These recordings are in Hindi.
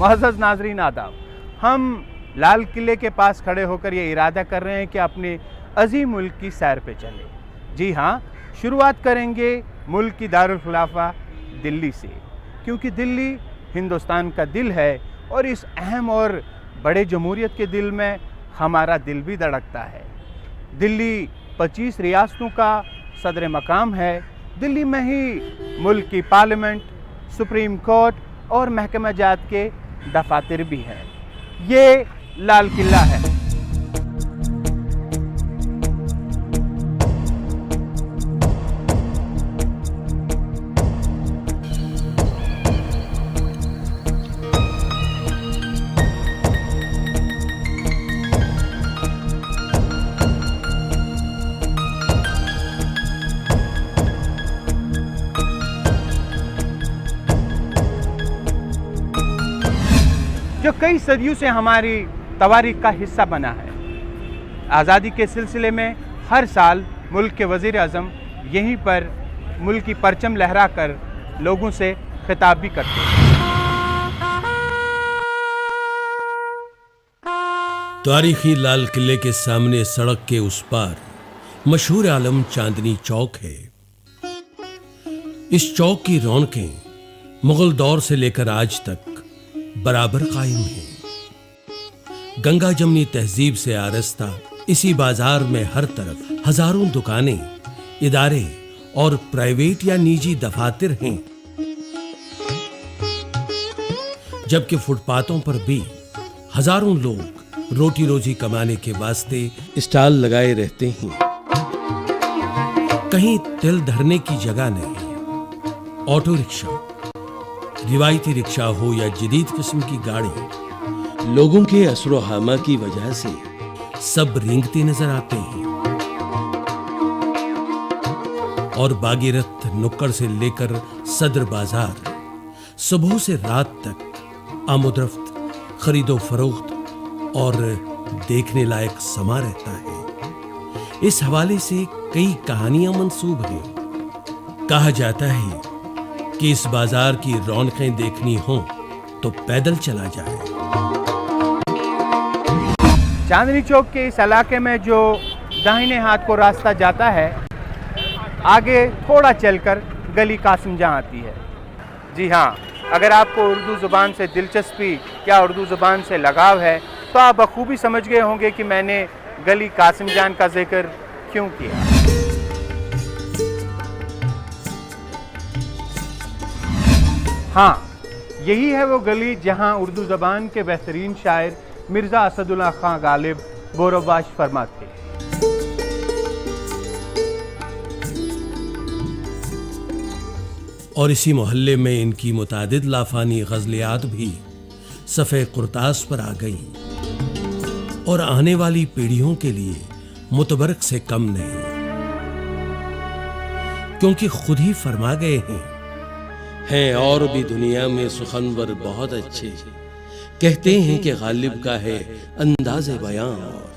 मुअज़्ज़ज़ नाज़रीन आदाब, हम लाल किले के पास खड़े होकर ये इरादा कर रहे हैं कि अपने अज़ीम मुल्क की सैर पे चलें। जी हाँ, शुरुआत करेंगे मुल्क की दारुल खिलाफा दिल्ली से, क्योंकि दिल्ली हिंदुस्तान का दिल है और इस अहम और बड़े जमहूरियत के दिल में हमारा दिल भी धड़कता है। दिल्ली 25 रियासतों का सदर मकाम है। दिल्ली में ही मुल्क की पार्लियामेंट, सुप्रीम कोर्ट और महकमा जात के दफातर भी हैं। ये लाल किला है। जो कई सदियों से हमारी तवारीख का हिस्सा बना है। आज़ादी के सिलसिले में हर साल मुल्क के वज़ीर आज़म यहीं पर मुल्क की परचम लहरा कर लोगों से खिताब भी करते हैं। तारीखी लाल किले के सामने सड़क के उस पार मशहूर आलम चांदनी चौक है। इस चौक की रौनकें मुगल दौर से लेकर आज तक बराबर कायम है। गंगा जमनी तहजीब से आरस्ता इसी बाजार में हर तरफ हजारों दुकानें, इदारे और प्राइवेट या निजी दफातर हैं, जबकि फुटपाथों पर भी हजारों लोग रोटी रोजी कमाने के वास्ते स्टॉल लगाए रहते हैं। कहीं तिल धरने की जगह नहीं। ऑटो रिक्शा, रिवायती रिक्शा हो या जदीद किस्म की गाड़ी, लोगों के असरो हमा की वजह से सब रेंगते नजर आते हैं। और बागीरथ नुक्कड़ से लेकर सदर बाजार सुबह से रात तक आमोदरफ्त, खरीदो फरोख्त और देखने लायक समा रहता है। इस हवाले से कई कहानियां मंसूब हैं। कहा जाता है कि इस बाजार की रौनकें देखनी हो तो पैदल चला जाए। चांदनी चौक के इस इलाके में जो दाहिने हाथ को रास्ता जाता है, आगे थोड़ा चलकर गली कासिम जहां आती है। जी हाँ, अगर आपको उर्दू ज़ुबान से दिलचस्पी या उर्दू ज़ुबान से लगाव है तो आप बखूबी समझ गए होंगे कि मैंने गली कासिम जान का जिक्र क्यों किया। हाँ, यही है वो गली जहां उर्दू ज़बान के बेहतरीन शायर मिर्ज़ा असदुल्ला खां गालिब बोरोबाश फरमाते। और इसी मोहल्ले में इनकी मुतादिद लाफानी गज़लियात भी सफ़े कुर्तास पर आ गईं और आने वाली पीढ़ियों के लिए मुतबरक से कम नहीं, क्योंकि खुद ही फरमा गए हैं और भी दुनिया में सुखनवर बहुत अच्छे, कहते हैं कि गालिब का है अंदाज़े बयां। और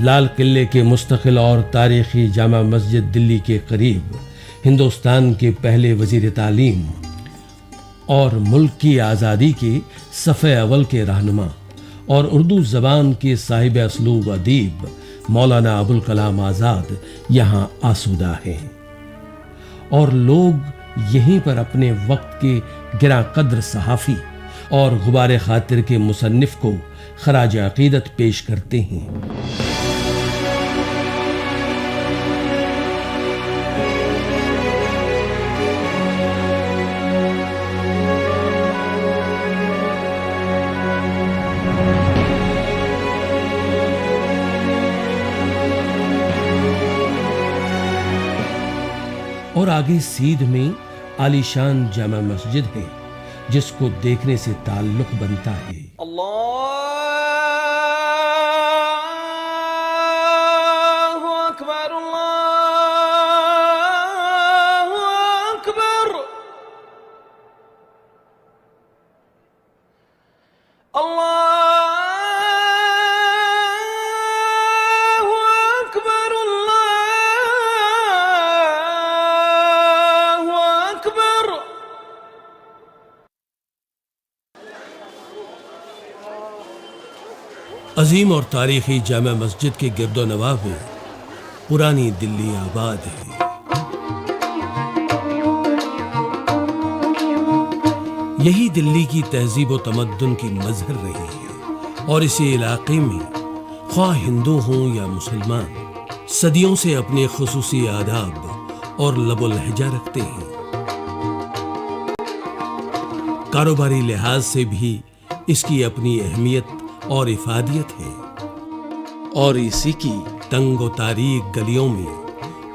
लाल किले के मुस्तकिल और तारीखी जामा मस्जिद दिल्ली के करीब हिंदुस्तान के पहले वजीर तालीम और मुल्क की आज़ादी के सफ़े अव्वल के रहनुमा और उर्दू ज़बान के साहिब असलूब अदीब मौलाना अबुल कलाम आज़ाद यहाँ आसूदा हैं और लोग यहीं पर अपने वक्त के गिरा कद्र सहाफ़ी और गुबार खातिर के मुसन्निफ को खराज अक़ीदत पेश करते हैं। और आगे सीध में आलीशान जामा मस्जिद है जिसको देखने से ताल्लुक बनता है। अजीम और तारीखी जामा मस्जिद के गिरदोनवाह में पुरानी दिल्ली आबाद है। यही दिल्ली की तहजीब व तमद्दुन की मजहर रही है और इसी इलाके में ख्वाह हिंदू हों या मुसलमान सदियों से अपने खुसूसी आदाब और लबो लहजा रखते हैं। कारोबारी लिहाज से भी इसकी अपनी अहमियत और इफादियत है और इसी की तंग व तारीक गलियों में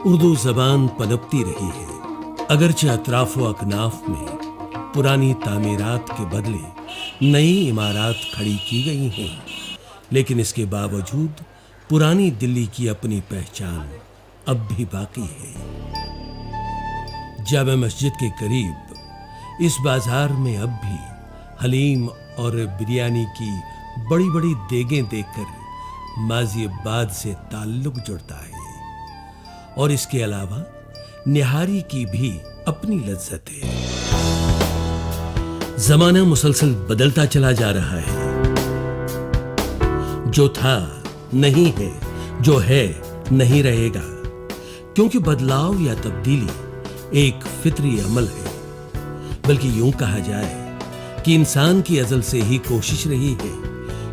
उर्दू जबान पनपती रही है। अगरचे अतराफ व अकनाफ में पुरानी तामीरात के बदले नई इमारत खड़ी की गई हैं, लेकिन इसके बावजूद पुरानी दिल्ली की अपनी पहचान अब भी बाकी है। जामा मस्जिद के करीब इस बाजार में अब भी हलीम और बिरयानी की बड़ी बड़ी देगें देखकर माजी बाद से ताल्लुक जुड़ता है और इसके अलावा निहारी की भी अपनी लज्जत है। जमाना मुसलसल बदलता चला जा रहा है। जो था नहीं है, जो है नहीं रहेगा, क्योंकि बदलाव या तब्दीली एक फितरी अमल है। बल्कि यूं कहा जाए कि इंसान की अज़ल से ही कोशिश रही है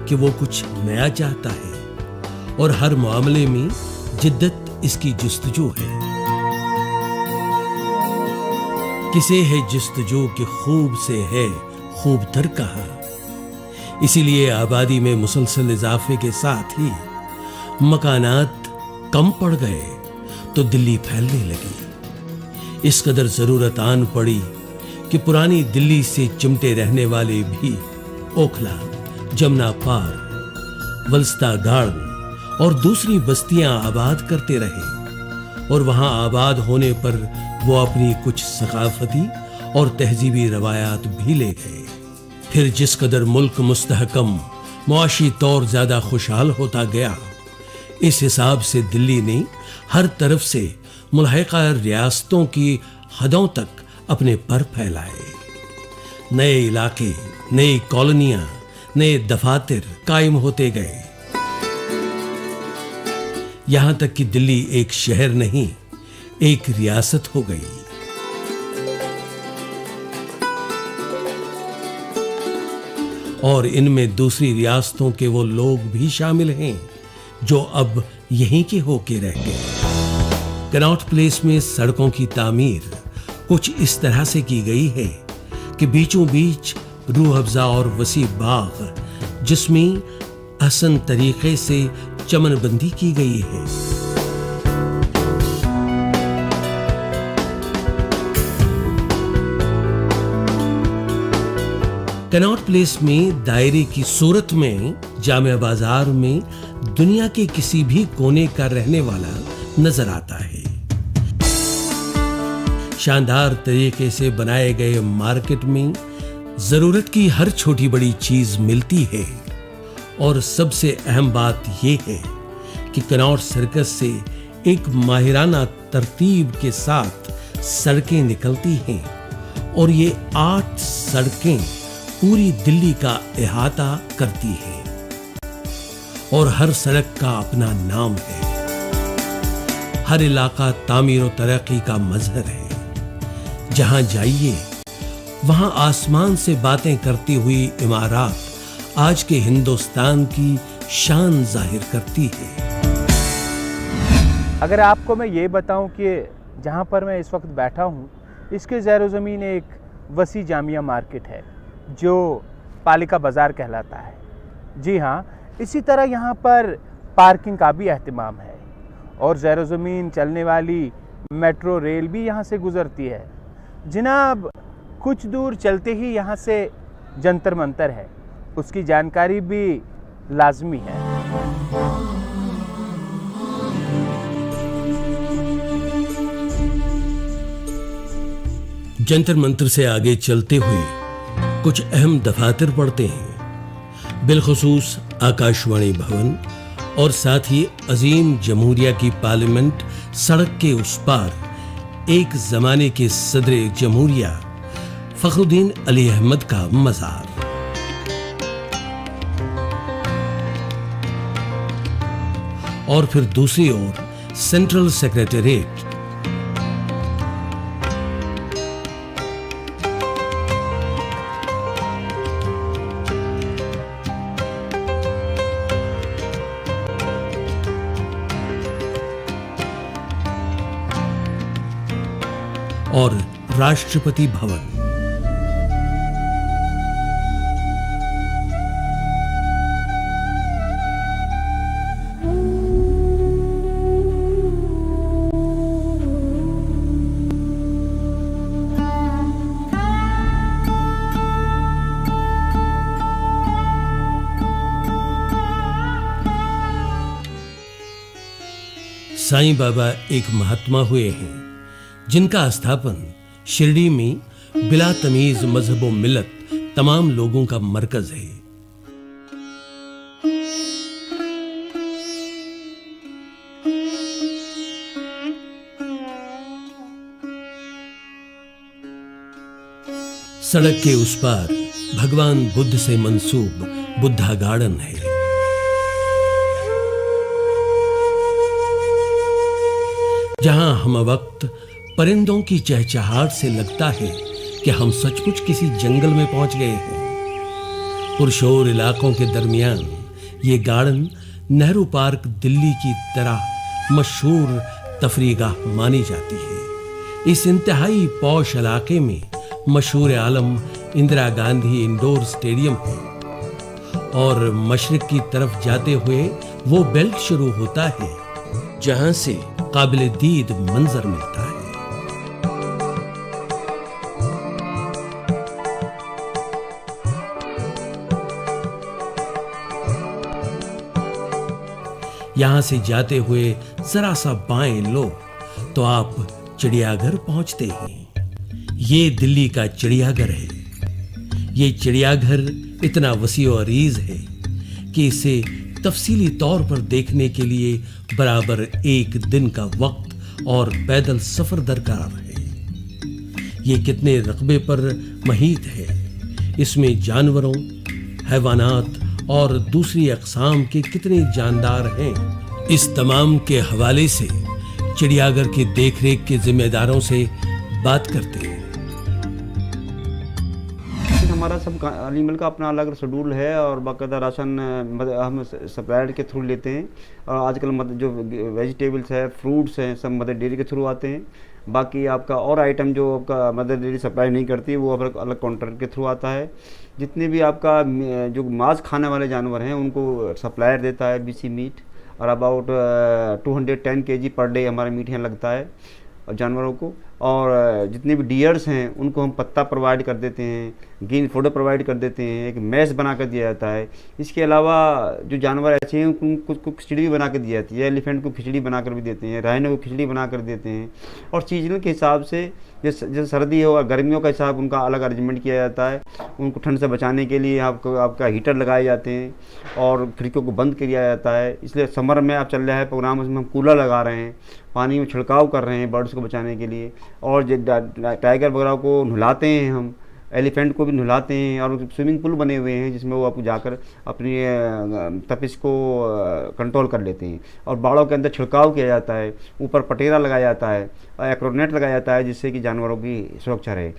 कि वो कुछ नया चाहता है और हर मामले में जिद्दत इसकी जुस्तजू है। किसे है जुस्तजू कि खूब से है खूब तर कहा। इसीलिए आबादी में मुसलसल इजाफे के साथ ही मकानात कम पड़ गए तो दिल्ली फैलने लगी। इस कदर जरूरत आन पड़ी कि पुरानी दिल्ली से चिमटे रहने वाले भी ओखला, जमुना पार, वल्स्ता गार्डन और दूसरी बस्तियां आबाद करते रहे और वहां आबाद होने पर वो अपनी कुछ सकाफती और तहजीबी रवायात भी ले गए। फिर जिस कदर मुल्क मुस्तहकम, मुआशी तौर ज्यादा खुशहाल होता गया, इस हिसाब से दिल्ली ने हर तरफ से मुल्हिका रियासतों की हदों तक अपने पर फैलाए। नए इलाके, नई कॉलोनियां, नए दफातर कायम होते गए। यहां तक कि दिल्ली एक शहर नहीं, एक रियासत हो गई। और इनमें दूसरी रियासतों के वो लोग भी शामिल हैं जो अब यहीं के होके रह गए। कनॉट प्लेस में सड़कों की तामीर कुछ इस तरह से की गई है कि बीचों बीच रूह अफ़ज़ा और वसी बाग, जिसमें हसन तरीके से चमनबंदी की गई है। कनॉट प्लेस में दायरे की सूरत में जामा बाजार में दुनिया के किसी भी कोने का रहने वाला नजर आता है। शानदार तरीके से बनाए गए मार्केट में जरूरत की हर छोटी बड़ी चीज मिलती है और सबसे अहम बात यह है कि कनॉट सर्कस से एक माहिराना तरतीब के साथ सड़कें निकलती हैं और ये 8 सड़कें पूरी दिल्ली का इहाता करती हैं और हर सड़क का अपना नाम है। हर इलाका तामीर और तरक्की का मजहर है। जहां जाइए वहां आसमान से बातें करती हुई इमारत आज के हिंदुस्तान की शान जाहिर करती है। अगर आपको मैं ये बताऊं कि जहां पर मैं इस वक्त बैठा हूं, इसके ज़ैरो ज़मीन एक वसी जामिया मार्केट है जो पालिका बाज़ार कहलाता है। जी हाँ, इसी तरह यहाँ पर पार्किंग का भी एहतमाम है और ज़ैरो ज़मीन चलने वाली मेट्रो रेल भी यहाँ से गुज़रती है। जनाब, कुछ दूर चलते ही यहाँ से जंतर मंतर है, उसकी जानकारी भी लाजमी है। जंतर मंतर से आगे चलते हुए कुछ अहम दफातर पड़ते हैं, बिलखुसूस आकाशवाणी भवन और साथ ही अजीम जमहूरिया की पार्लियामेंट सड़क के उस पार एक जमाने के सदर जमहूरिया फखरुद्दीन अली अहमद का मज़ार। और फिर दूसरी ओर सेंट्रल सेक्रेटेरिएट। और राष्ट्रपति भवन। साईं बाबा एक महात्मा हुए हैं जिनका स्थापन शिरडी में बिला तमीज मजहब व मिल्लत तमाम लोगों का मरकज है। सड़क के उस पार भगवान बुद्ध से मंसूब बुद्धा गार्डन है। जहां हम वक्त परिंदों की चहचहाहट से लगता है कि हम सचमुच किसी जंगल में पहुंच गए हैं। पुरशोर इलाकों के दरमियान ये गार्डन नेहरू पार्क दिल्ली की तरह मशहूर तफरीगाह मानी जाती है। इस इंतहाई पौश इलाके में मशहूर आलम इंदिरा गांधी इंडोर स्टेडियम है और मशरिक की तरफ जाते हुए वो बेल्ट शुरू होता है जहां से काबिल दीद मंजर मिलता है। यहां से जाते हुए जरा सा बाएं लो तो आप चिड़ियाघर पहुंचते हैं। ये दिल्ली का चिड़ियाघर है। ये चिड़ियाघर इतना वसी और अरीज है कि इसे तफसीली तौर पर देखने के लिए बराबर एक दिन का वक्त और पैदल सफर दरकार है। ये कितने रकबे पर महीत है। इसमें जानवरों, हैवानात और दूसरी अक़साम के कितने जानदार हैं। इस तमाम के हवाले से चिड़ियाघर की देखरेख के जिम्मेदारों से बात करते हैं। हमारा सब एनिमल का अपना अलग शेड्यूल है और बाकायदा राशन हम सप्लायर के थ्रू लेते हैं। और आजकल जो वेजिटेबल्स है, फ्रूट्स हैं, सब मदर डेयरी के थ्रू आते हैं। बाकी आपका और आइटम जो आपका मदर डेयरी सप्लाई नहीं करती वो अलग कॉन्ट्रैक्ट के थ्रू आता है। जितने भी आपका जो मांस खाने वाले जानवर हैं उनको सप्लायर देता है बीसी मीट, और अबाउट 210 kg पर डे हमारा मीट यहाँ लगता है जानवरों को। और जितने भी डियर्स हैं उनको हम पत्ता प्रोवाइड कर देते हैं, ग्रीन फूड प्रोवाइड कर देते हैं, एक मैस बना कर दिया जाता है। इसके अलावा जो जानवर ऐसे हैं उनको खिचड़ी भी बना कर दी जाती है। एलिफेंट को खिचड़ी बना कर भी देते हैं, राइनो को खिचड़ी बना कर देते हैं। और सीजनल के हिसाब से जैसे सर्दी हो और गर्मियों का हिसाब उनका अलग अरेंजमेंट किया जाता है। उनको ठंड से बचाने के लिए आपका हीटर लगाए जाते हैं और खिड़कियों को बंद किया जाता है। इसलिए समर में आप चल रहा है प्रोग्राम, उसमें हम कूलर लगा रहे हैं, पानी में छिड़काव कर रहे हैं बर्ड्स को बचाने के लिए। और टाइगर वगैरह को नहलाते हैं, हम एलिफेंट को भी नहलाते हैं। और स्विमिंग पूल बने हुए हैं जिसमें वो आप जाकर अपनी तपिश को कंट्रोल कर लेते हैं। और बाड़ों के अंदर छिड़काव किया जाता है, ऊपर पटेरा लगाया जाता है और एक्रोनेट लगाया जाता है जिससे कि जानवरों की सुरक्षा रहे।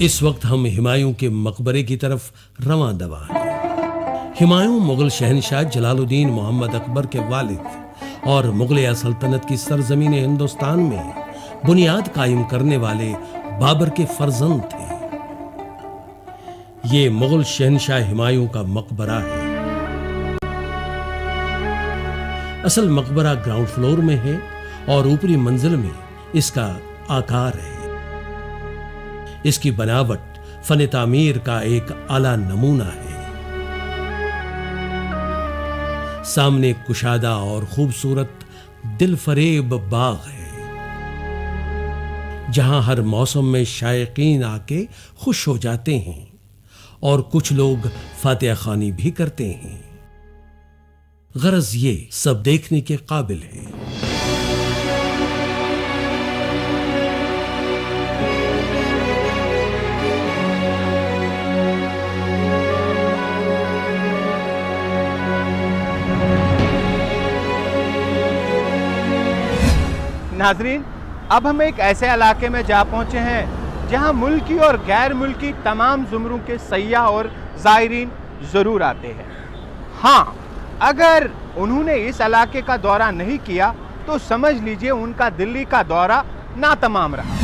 इस वक्त हम हुमायूं के मकबरे की तरफ रवां दवा हैं। हुमायूं मुगल शहनशाह जलालुद्दीन मोहम्मद अकबर के वालिद और मुगलिया सल्तनत की सरजमीन हिंदुस्तान में बुनियाद कायम करने वाले बाबर के फर्जंद थे। ये मुगल शहनशाह हुमायूं का मकबरा है। असल मकबरा ग्राउंड फ्लोर में है और ऊपरी मंजिल में इसका आकार है। इसकी बनावट फन तामीर का एक आला नमूना है। सामने कुशादा और खूबसूरत दिलफरेब बाग है, जहां हर मौसम में शायकीन आके खुश हो जाते हैं और कुछ लोग फातिहा खानी भी करते हैं। गरज ये सब देखने के काबिल है। नाजरीन, अब हम एक ऐसे इलाके में जा पहुंचे हैं जहां मुल्की और गैर मुल्की तमाम जुमरों के सयाह और ज़ायरीन ज़रूर आते हैं। हाँ, अगर उन्होंने इस इलाके का दौरा नहीं किया तो समझ लीजिए उनका दिल्ली का दौरा नातमाम रहा।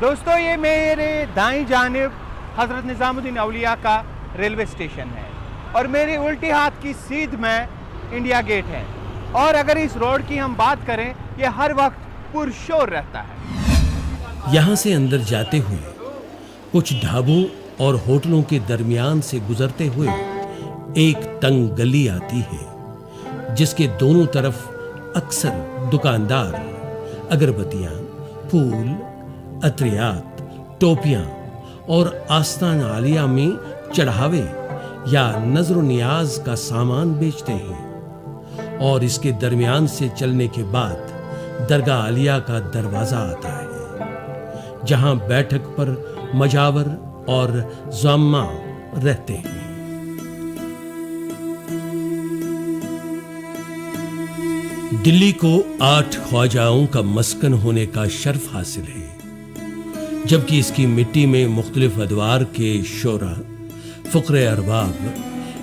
दोस्तों, ये मेरे दाईं जानिब हज़रत निज़ामुद्दीन औलिया का रेलवे स्टेशन है और मेरे उल्टी हाथ की सीध में इंडिया गेट है। और अगर इस रोड की हम बात करें, ये हर वक्त पुरशोर रहता है। यहां से अंदर जाते हुए कुछ ढाबों और होटलों के दरमियान से गुजरते हुए एक तंग गली आती है, जिसके दोनों तरफ अक्सर दुकानदार अगरबत्तियां, फूल, अतरियात, टोपियां और आस्तान आलिया में चढ़ावे या नजर नियाज का सामान बेचते हैं। और इसके दरमियान से चलने के बाद दरगाह आलिया का दरवाजा आता है, जहां बैठक पर मजावर और ज़ाम्मा रहते हैं। दिल्ली को 8 ख्वाजाओं का मस्कन होने का शर्फ हासिल है, जबकि इसकी मिट्टी में मुख्तलिफ अदवार के शोरा, फुकरे अरबाब,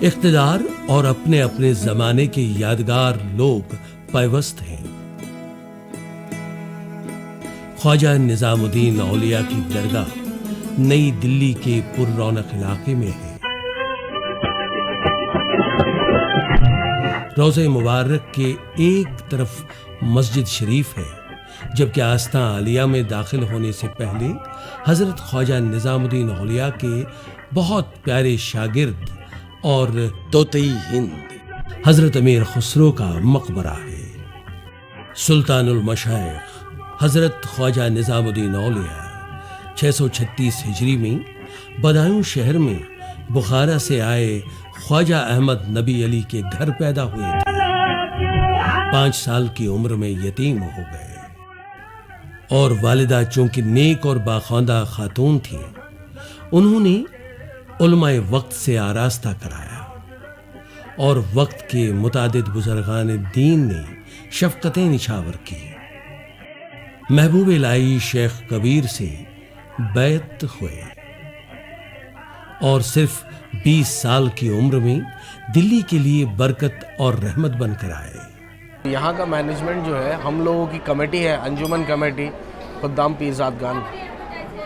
इख्तिदार और अपने अपने जमाने के यादगार लोग पैवस्त हैं। ख्वाजा निजामुद्दीन औलिया की दरगाह नई दिल्ली के पुररौनक इलाके में है। रोज़े मुबारक के एक तरफ मस्जिद शरीफ है, जबकि आस्था आलिया में दाखिल होने से पहले हजरत ख्वाजा निजामुद्दीन औलिया के बहुत प्यारे शागिर्द और तोतई हिंद हजरत अमीर खुसरो का मकबरा है। सुल्तानुल मशाइख हजरत ख्वाजा निजामुद्दीन औलिया 636 हिजरी में बदायूं शहर में बुखारा से आए ख्वाजा अहमद नबी अली के घर पैदा हुए थे। 5 साल की उम्र में यतीम हो गए और वालिदा चूंकि नेक और बाखौंदा खातून थी, उन्होंने उलमाए वक्त से आरास्ता कराया और वक्त के मुतादिद बुजुर्गान दीन ने शफकतें निछावर की। महबूब इलाही शेख कबीर से बैत हुए और सिर्फ 20 साल की उम्र में दिल्ली के लिए बरकत और रहमत बनकर आए। यहाँ का मैनेजमेंट जो है, हम लोगों की कमेटी है, अंजुमन कमेटी खुद्दाम पीरजादगान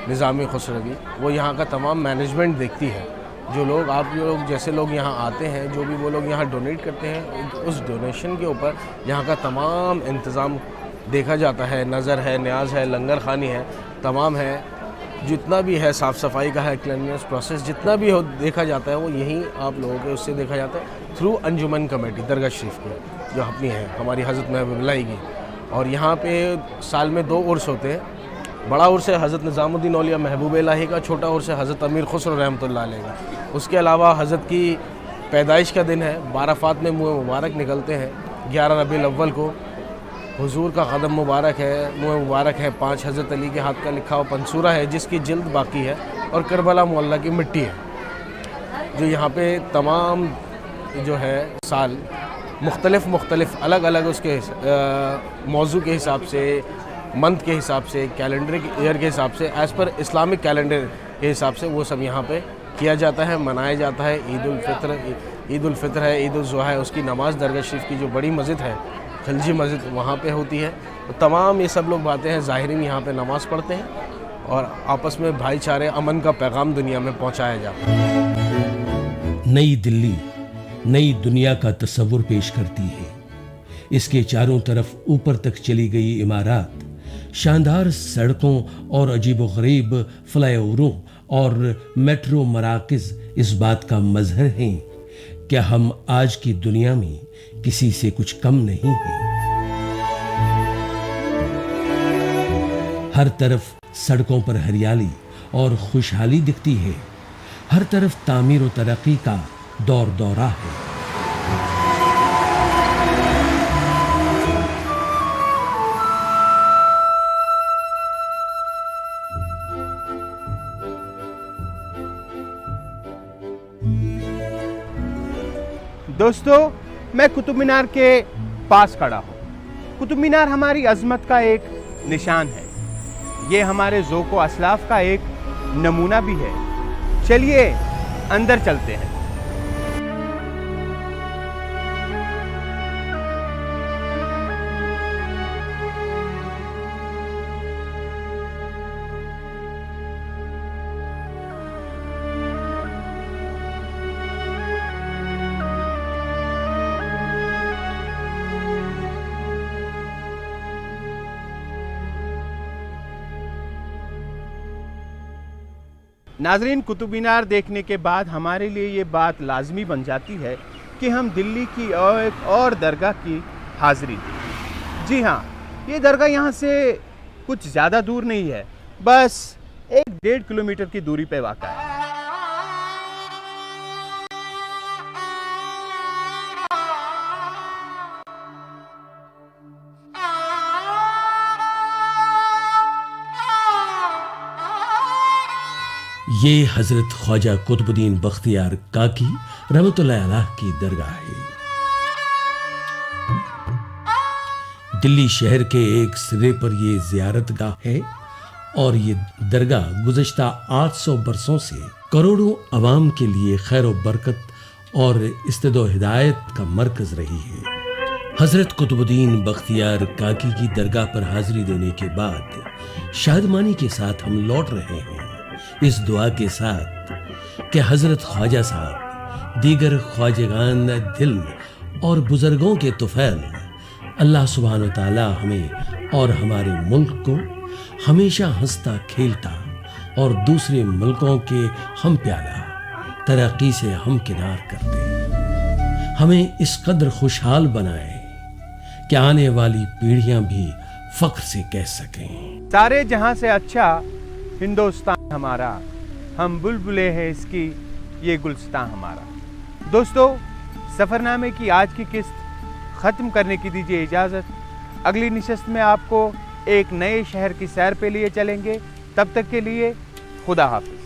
निज़ामी खुसरवी, वो यहाँ का तमाम मैनेजमेंट देखती है। जो लोग आप लोग जैसे लोग यहाँ आते हैं, जो भी वो लोग यहाँ डोनेट करते हैं, उस डोनेशन के ऊपर यहाँ का तमाम इंतज़ाम देखा जाता है। नज़र है, न्याज है, लंगर खानी है, तमाम है, जितना भी है साफ़ सफाई का है, क्लीननेस प्रोसेस जितना भी हो देखा जाता है, वो यहीं आप लोगों के उससे देखा जाता है थ्रू अंजुमन कमेटी दरगाह शरीफ की, जो अपनी है हमारी हज़रत महबूबा की। और यहाँ पे साल में 2 उर्स होते हैं। बड़ा उर्स है हज़रत निज़ामुद्दीन औलिया महबूब इलाही का, छोटा उर्स है हज़रत अमीर खुसरो रहमतुल्लाह अलैह का। उसके अलावा हज़रत की पैदाइश का दिन है, बाराफात में मुँह मुबारक निकलते हैं 11 रबीउल अव्वल को। हुजूर का कदम मुबारक है, मुँह मुबारक है, 5 हज़रत अली के हाथ का लिखा हुआ पंसूरा है, जिसकी जिल्द बाकी है, और करबला मोहल्ला की मिट्टी है, जो यहाँ पे तमाम जो है साल मुख्तलिफ अलग अलग उसके मौजू के हिसाब से, मंथ के हिसाब से, कैलेंडर ईयर के हिसाब से, एज़ पर इस्लामिक कैलेंडर के हिसाब से वो सब यहाँ पे किया जाता है, मनाया जाता है। ईद उल फितर है, ईद उल ज़ुहा है, उसकी नमाज़ दरगाह शरीफ की जो बड़ी मस्जिद है, खिलजी मस्जिद, वहाँ पे होती है। तो तमाम ये सब लोग बातें हैं, ज़ाहिरीन यहाँ पे नमाज़ पढ़ते हैं और आपस में भाईचारे, अमन का पैगाम दुनिया में पहुँचाया जाता है। नई दिल्ली नई दुनिया का तस्वुर पेश करती है। इसके चारों तरफ ऊपर तक चली गई इमारत शानदार सड़कों और अजीबोगरीब फ्लाईओवरों और मेट्रो मराकज़ इस बात का मजहर हैं कि हम आज की दुनिया में किसी से कुछ कम नहीं हैं। हर तरफ सड़कों पर हरियाली और खुशहाली दिखती है, हर तरफ तामीर और तरक्की का दौर दौरा है। दोस्तों, मैं कुतुब मीनार के पास खड़ा हूँ। कुतुब मीनार हमारी अजमत का एक निशान है। ये हमारे ज़ौक़ व असलाफ़ का एक नमूना भी है। चलिए अंदर चलते हैं। नाज़रीन, कुतुब मीनार देखने के बाद हमारे लिए ये बात लाजमी बन जाती है कि हम दिल्ली की एक और दरगाह की हाज़िरी दें। जी हाँ, ये दरगाह यहाँ से कुछ ज़्यादा दूर नहीं है, बस 1-1.5 किलोमीटर की दूरी पे वाक़ा है। ये हजरत ख्वाजा कुतुबुद्दीन बख्तियार काकी रहमतुल्लाह अलैह की दरगाह है। दिल्ली शहर के एक सिरे पर ये ज़ियारतगाह है और ये दरगाह गुज़श्ता 800 बरसों से करोड़ों अवाम के लिए खैर व बरकत और इस्तिदो हिदायत का मरकज़ रही है। हजरत कुतुबुद्दीन बख्तियार काकी की दरगाह पर हाजिरी देने के बाद शादमानी के साथ हम लौट रहे हैं, इस दुआ के साथ कि हजरत ख्वाजा साहब, दीगर ख्वाजगान दिल और बुजुर्गों के तुफैल अल्लाह सुब्हान व तआला हमें और हमारे मुल्क को हमेशा हंसता खेलता और दूसरे मुल्कों के हम प्याला तरक्की से हम किनार कर दे। हमें इस कदर खुशहाल बनाए कि आने वाली पीढ़ियां भी फख्र से कह सकें, सारे जहां से अच्छा हिंदुस्तान हमारा, हम बुलबुले हैं इसकी, ये गुलस्तान हमारा। दोस्तों, सफ़रनामे की आज की किस्त ख़त्म करने की दीजिए इजाज़त। अगली निशस्त में आपको एक नए शहर की सैर पे लिए चलेंगे। तब तक के लिए खुदा हाफिज़।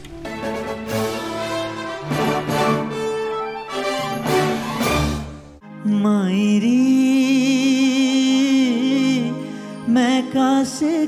मायरी मैं कासे